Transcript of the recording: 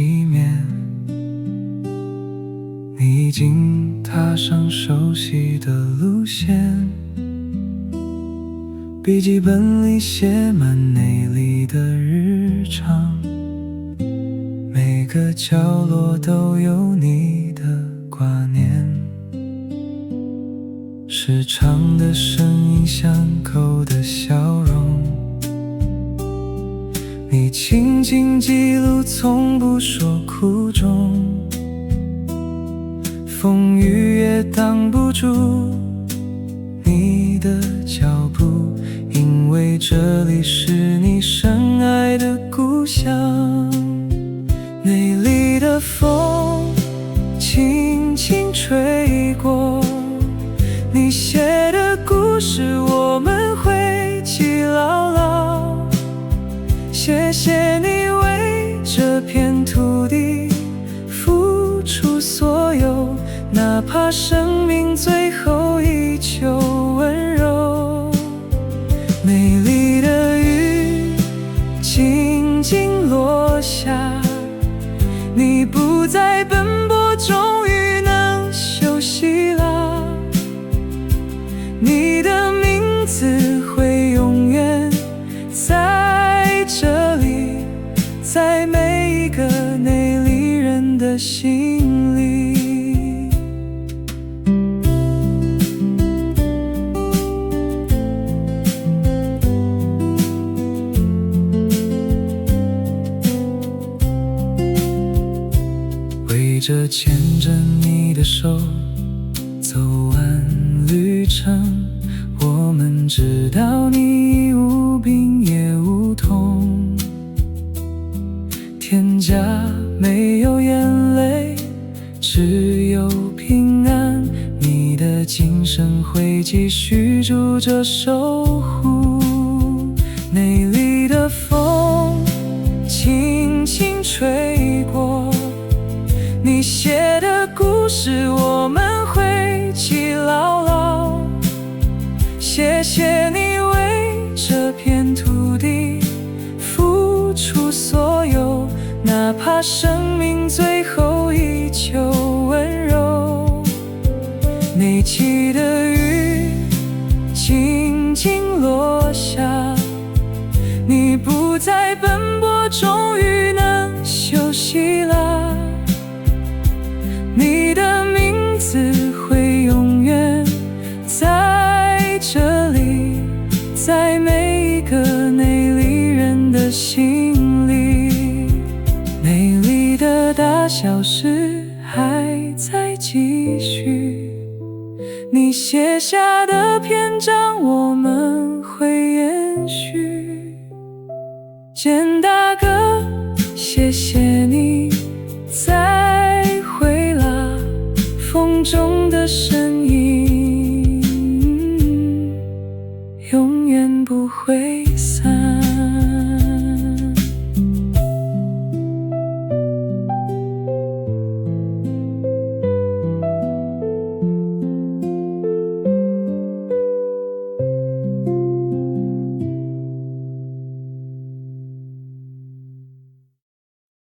熄灭，你已经踏上熟悉的路线，笔记本里写满内里的日常，每个角落都有你的挂念，时常的声音，巷口的笑容，你情景记录，从不说苦衷，风雨也挡不住你的脚步，因为这里是你深爱的故乡。内里的风轻轻吹过，你写的故事我们会记牢牢。谢谢你为这片土地付出所有，哪怕生命最后依旧温柔。美丽的雨静静落下，你不再奔波，终于能休息了。你的名字会永远在这里，在每一个内里人的心里。围着牵着你的手走完旅程，我们知道你无病也无痛，天家没有眼泪，只有平安，你的精神会继续住着守护。内里的风轻轻吹过，你写的故事我们会记牢牢。谢谢你为这片土地付出所有，哪怕生命最后依旧温柔。每季的雨静静落下，你不再奔波，终于能休息了。你的名字会永远在这里，在每一个内里人的心里。美丽的大小事还在继续，你写下的篇章我们会延续。简大哥，谢谢